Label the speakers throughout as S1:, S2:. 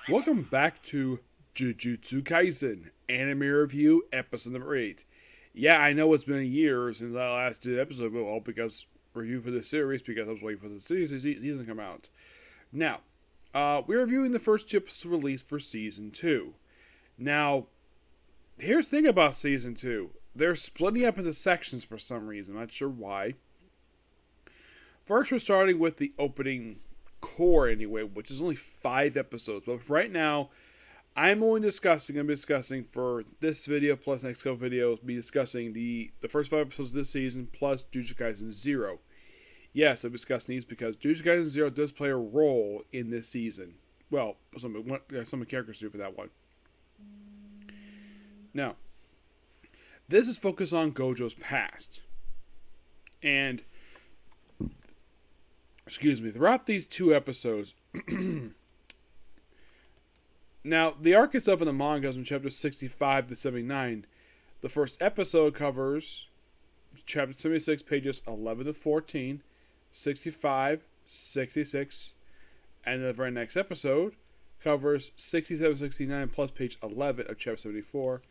S1: Welcome back to Jujutsu Kaisen Anime Review Episode number 8. Yeah, I know it's been a year since I last did an episode, but well, because review for this series, because I was waiting for the season to come out. Now, we're reviewing the first two episodes released for Season 2. Now, here's the thing about Season 2. They're splitting up into sections for some reason. I'm not sure why. First, we're starting with the opening core anyway, which is only 5 episodes. But right now, I'm be discussing for this video plus next couple videos, be discussing the first 5 episodes of this season plus Jujutsu Kaisen 0. Yes, I'm discussing these because Jujutsu Kaisen 0 does play a role in this season. Well, some of the characters do for that one. Now, this is focused on Gojo's past. And throughout these 2 episodes, now, the arc itself in the manga is from chapter 65 to 79. The first episode covers chapter 76, pages 11 to 14, 65, 66, and the very next episode covers 67, 69 plus page 11 of chapter 74.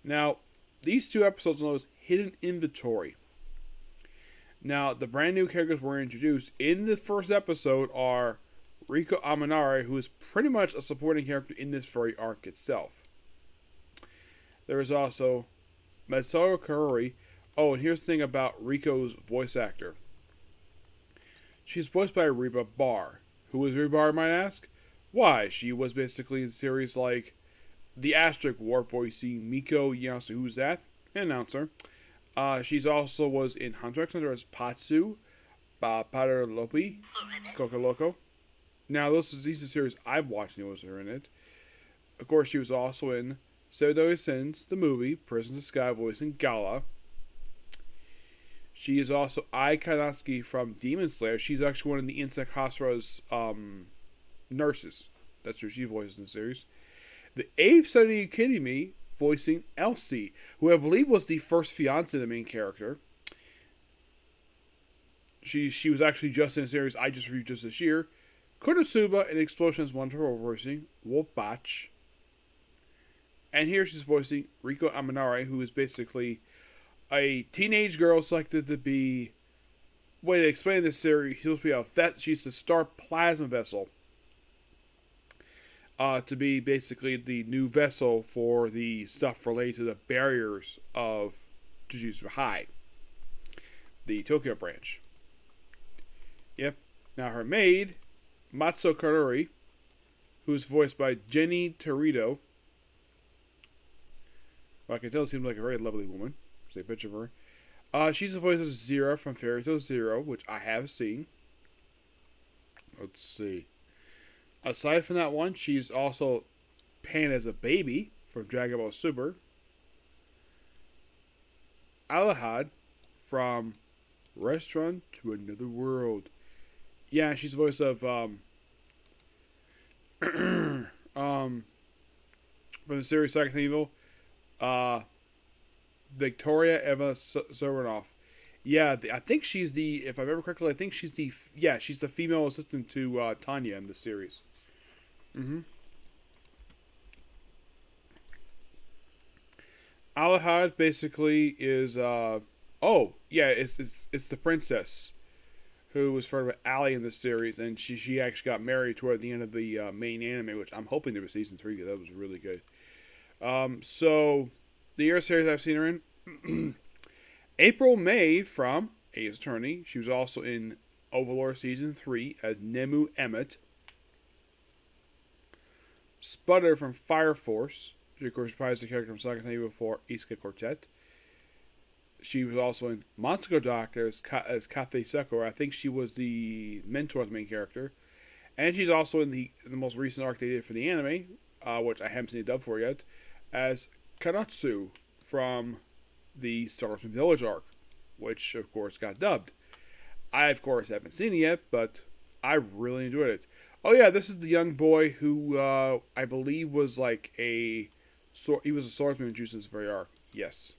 S1: Now, these 2 episodes are known as Hidden Inventory. Now, the brand new characters were introduced in the first episode are Riko Amanare, who is pretty much a supporting character in this very arc itself. There is also Masaru Karori. Oh, and here's the thing about Riko's voice actor. She's voiced by Reba Barr. Who is Reba Barr, I might ask? Why? She was basically in series like The Asterisk War, voicing Miko Yasu. Who's that? An announcer. She's also was in Hunter x Hunter as Patsu, Padre Lopi, Kokoloco. Now, these are series I've watched and it was her in it. Of course, she was also in Seven Sins, the movie, Prison to Sky, voicing Gala. She is also Ai Kanatsuki from Demon Slayer. She's actually one of the Insect Hashira's nurses. That's who she voices in the series. The Ape Said, Are You Kidding Me? Voicing Elsie, who I believe was the first fiance of the main character. She was actually just in a series I just reviewed just this year. Konosuba in Explosion's Wonderful, voicing Wolfbach. And here she's voicing Riko Amanare, who is basically a teenage girl selected to be... Way to explain this series, she's supposed to be she's the star plasma vessel. To be basically the new vessel for the stuff related to the barriers of Jujutsu High, the Tokyo branch. Yep. Now her maid, Matsuo Karori, who's voiced by Jenny Torito. Well, I can tell, seems like a very lovely woman. See a picture of her. She's the voice of Zero from Fairy Tail Zero, which I have seen. Let's see. Aside from that one, she's also Pan as a baby from Dragon Ball Super. Alahad from Restaurant to Another World. Yeah, she's the voice of from the series Second Evil. Victoria Eva Soronov. Yeah, I think she's the, if I remember correctly, she's the female assistant to Tanya in the series. Alahad basically is it's the princess who was referred to Ali in this series, and she actually got married toward the end of the main anime, which I'm hoping there was season 3 because that was really good. So the year series I've seen her in April May from Ace Attorney. She was also in Overlord season 3 as Nemu Emmett. Sputter from Fire Force. She, of course, reprised the character from Second Evil before Isuka Quartet. She was also in Monster Doctor as Kathe Seko. I think she was the mentor of the main character. And she's also in the most recent arc they did for the anime, which I haven't seen a dub for yet, as Kanatsu from the Starsman Village arc, which, of course, got dubbed. I, of course, haven't seen it yet, but I really enjoyed it. Oh yeah, this is the young boy who I believe was like he was a swordsman in Juice's very arc. Yes.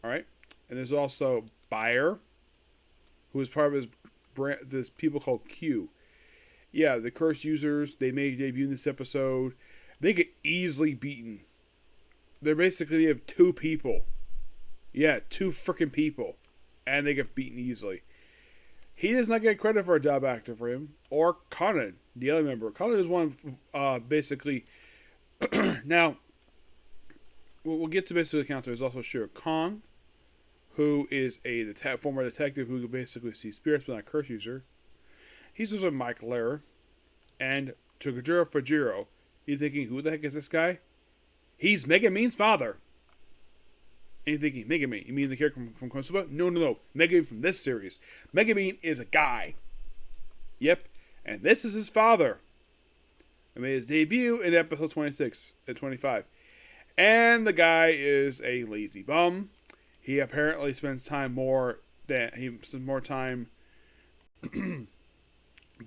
S1: Alright. And there's also Bayer, who is part of this people called Q. Yeah, the cursed users, they make debut in this episode. They get easily beaten. They have two people. Yeah, two freaking people. And they get beaten easily. He does not get credit for a dub actor for him. Or Conan, the other member. Conan is one, basically... Now, we'll get to basically the counter. There's also Shere Kong, who is a former detective who can basically see spirits but not a curse user. He's also Mike Lehrer. And Tokujiro Fujiro. You're thinking, who the heck is this guy? He's Megumin's father. And you're thinking, Megumin, you mean the character from Konosuba? No. Megumin from this series. Megumin is a guy. Yep. And this is his father. He made his debut in episode 25. And the guy is a lazy bum. He apparently spends more time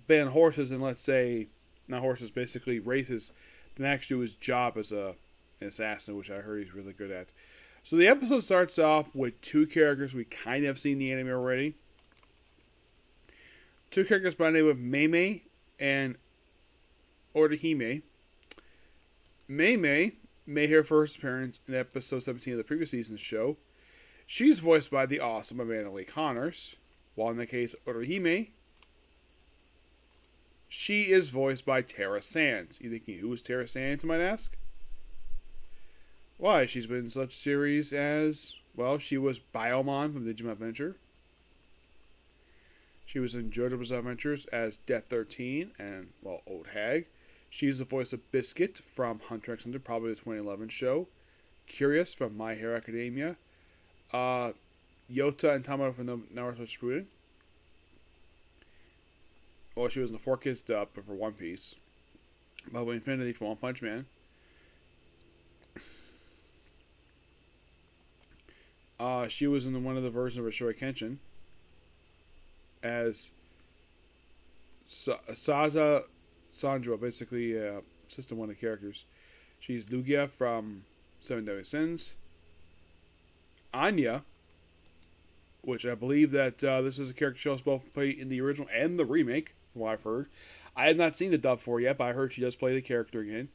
S1: ban horses and, let's say, not horses, basically races, than actually do his job as an assassin, which I heard he's really good at. So the episode starts off with two characters we kind of have seen in the anime already. Two characters by the name of Mei and Orihime. Mei made her first appearance in episode 17 of the previous season's show. She's voiced by the awesome Amanda Lee Connors, while in the case of Orihime, she is voiced by Tara Sands. You thinking, who is Tara Sands, you might ask? Why, she's been in such series as, well, she was Biomon from Digimon Adventure. She was in JoJo's Bizarre Adventures as Death 13 and, well, Old Hag. She's the voice of Biscuit from Hunter x Hunter, probably the 2011 show. Curious from My Hero Academia. Yota and Tama from the Naruto Shippuden. Well, she was in the 4Kids dub for One Piece. Bubble Infinity for One Punch Man. She was in one of the versions of Ashura Kenshin as Saza Sandro, basically System 1 of the characters. She's Lugia from Seven Deadly Sins. Anya, which I believe that this is a character she'll both play in the original and the remake, from what I've heard. I have not seen the dub for yet, but I heard she does play the character again.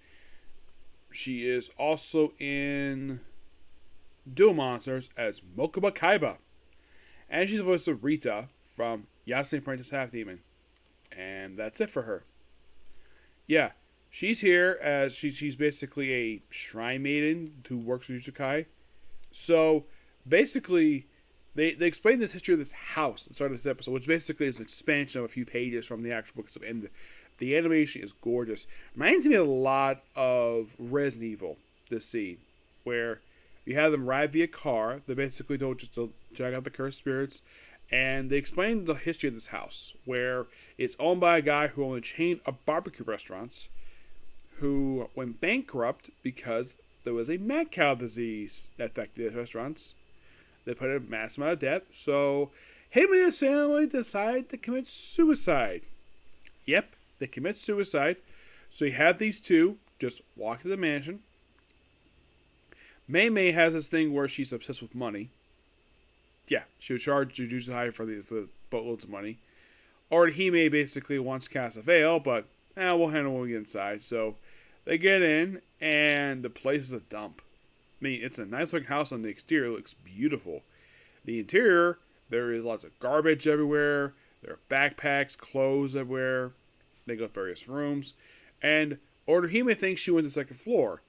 S1: She is also in Duel Monsters as Mokuba Kaiba. And she's the voice of Rita from Yasune Apprentice Half Demon. And that's it for her. Yeah, she's here as she's basically a shrine maiden who works with Jujutsu Kaisen. So, basically, they explain this history of this house at the start of this episode, which basically is an expansion of a few pages from the actual books. And the animation is gorgeous. Reminds me a lot of Resident Evil, this scene, where you have them ride via car. They basically don't just check out the cursed spirits. And they explain the history of this house, where it's owned by a guy who owned a chain of barbecue restaurants who went bankrupt because there was a mad cow disease that affected the restaurants. They put a massive amount of debt, so him and his family decide to commit suicide. Yep, they commit suicide. So you have these two just walk to the mansion. Mei has this thing where she's obsessed with money. Yeah, she would charge Jujutsu Kaisen for the boatloads of money. Orihime basically wants to cast a veil, but we'll handle it when we get inside. So they get in, and the place is a dump. I mean, it's a nice looking house on the exterior. It looks beautiful. The interior, there is lots of garbage everywhere. There are backpacks, clothes everywhere. They go to various rooms. And Orihime thinks she went to the second floor,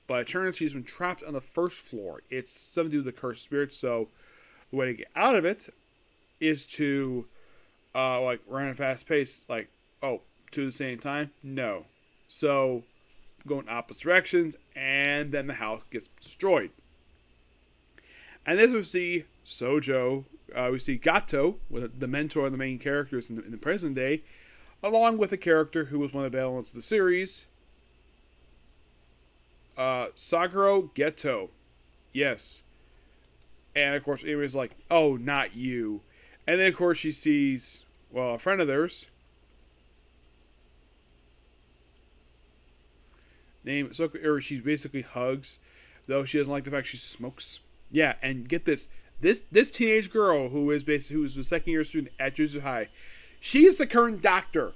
S1: but it turns out she's been trapped on the first floor. It's something to do with the cursed spirit, so the way to get out of it is to, run at a fast pace. To the same time? No. So, go in opposite directions, and then the house gets destroyed. And as we see Sojo, we see Gato, the mentor of the main characters in the present day, along with a character who was one of the elements of the series, Saguro Geto. Yes. And, of course, everybody's like, oh, not you. And then, of course, she sees, a friend of theirs. She basically hugs, though she doesn't like the fact she smokes. Yeah, and get this. This teenage girl who's the second year student at Jujutsu High, she's the current doctor.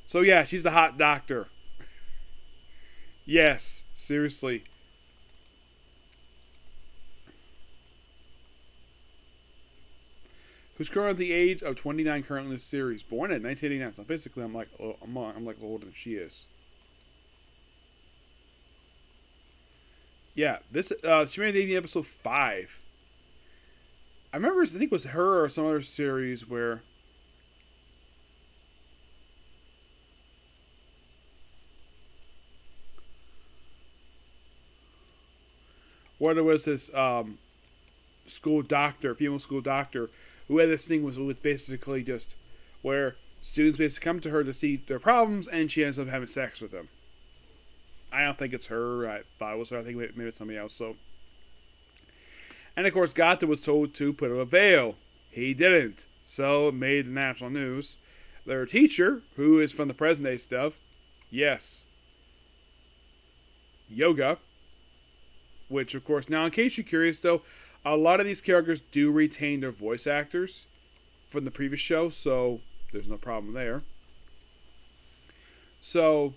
S1: So yeah, she's the hot doctor. Yes, seriously. Who's currently the age of 29 currently in the series. Born in 1989. So basically, I'm like older than she is. Yeah, this she made the episode 5. I remember, I think it was her or some other series where what it was this school doctor, female school doctor, who had this thing with basically just where students basically come to her to see their problems, and she ends up having sex with them. I don't think it's her. I thought it was her. I think maybe it's somebody else. So, and of course, Gato was told to put up a veil. He didn't, so it made the national news. Their teacher, who is from the present day stuff, yes, yoga. Which, of course, now in case you're curious, though, a lot of these characters do retain their voice actors from the previous show, so there's no problem there. So,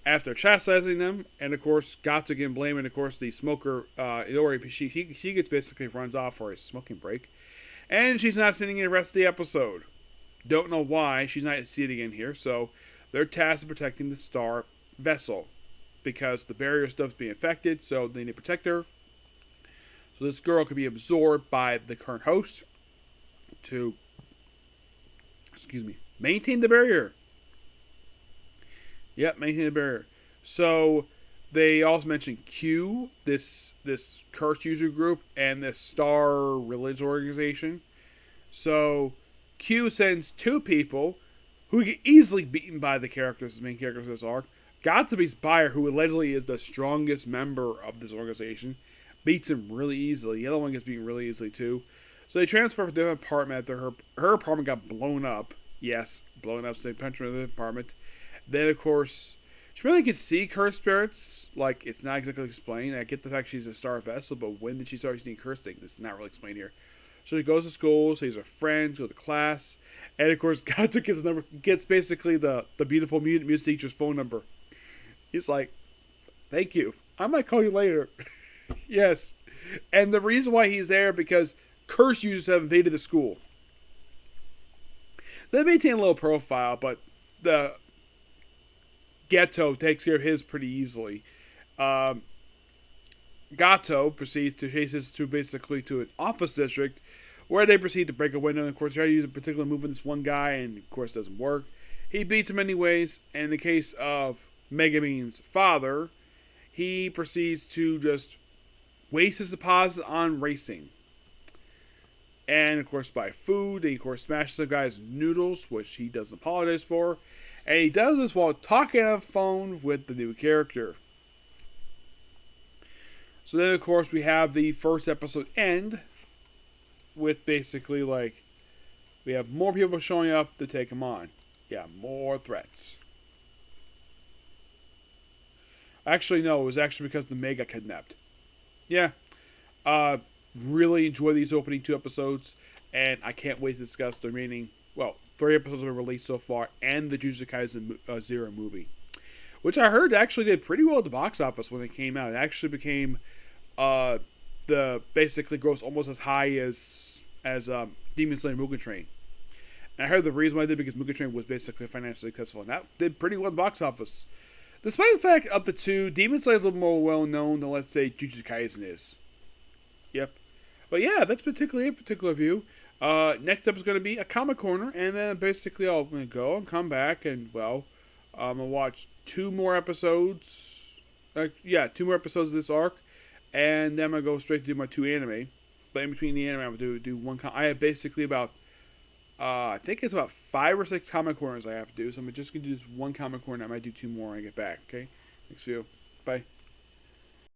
S1: after chastising them, and of course, Gato again blaming, of course, the smoker, Iori, she gets basically runs off for a smoking break, and she's not sitting in the rest of the episode. Don't know why she's not sitting in here, so they're tasked with protecting the star vessel because the barrier stuff's being affected, so they need to protect her. So this girl could be absorbed by the current host to, maintain the barrier. Yep, maintain the barrier. So they also mentioned Q, this cursed user group, and this star religious organization. So Q sends 2 people who get easily beaten by the main characters of this arc. Gatsubi's buyer, who allegedly is the strongest member of this organization, beats him really easily. The other one gets beaten really easily too. So they transfer to a different apartment after her apartment got blown up. Yes, blown up, so they punch her in the apartment. Then, of course, she really can see cursed spirits. Like, it's not exactly explained. I get the fact she's a star vessel, but when did she start seeing cursed things? It's not really explained here. So she goes to school, sees her friends, goes to class, and of course, Gato gets basically the beautiful music teacher's phone number. He's like, "Thank you. I might call you later." Yes. And the reason why he's there because curse users have invaded the school. They maintain a low profile, but the Gato takes care of his pretty easily. Gato proceeds to chase this to an office district where they proceed to break a window. And of course, try to use a particular move on this one guy, and of course, doesn't work. He beats him anyways. And in the case of Megumin's father, he proceeds to just waste his deposit on racing. And of course, buy food. And of course, smashes the guy's noodles, which he doesn't apologize for. And he does this while talking on the phone with the new character. So then, of course, we have the first episode end with basically, like, we have more people showing up to take him on. Yeah, more threats. Actually, no, it was actually because the Meg got kidnapped. Yeah. Really enjoy these opening 2 episodes, and I can't wait to discuss the remaining, 3 episodes have been released so far, and the Jujutsu Kaisen Zero movie. Which I heard actually did pretty well at the box office when it came out. It actually became the basically gross almost as high as Demon Slayer Mugen Train. And I heard the reason why I did because Mugen Train was basically financially successful, and that did pretty well at the box office. Despite the fact of the 2, Demon Slayer is a little more well known than, let's say, Jujutsu Kaisen is. Yep. But yeah, that's particularly a particular view. Next up is going to be a comic corner, and then basically I'm going to go and come back, and I'm going to watch 2 more episodes. 2 more episodes of this arc, and then I'm going to go straight to do my 2 anime. But in between the anime, I'm going to do one. I have basically about, I think it's about 5 or 6 comic corners I have to do. So I'm just going to do this one comic corner. I might do 2 more when I get back. Okay. Thanks for you. Bye.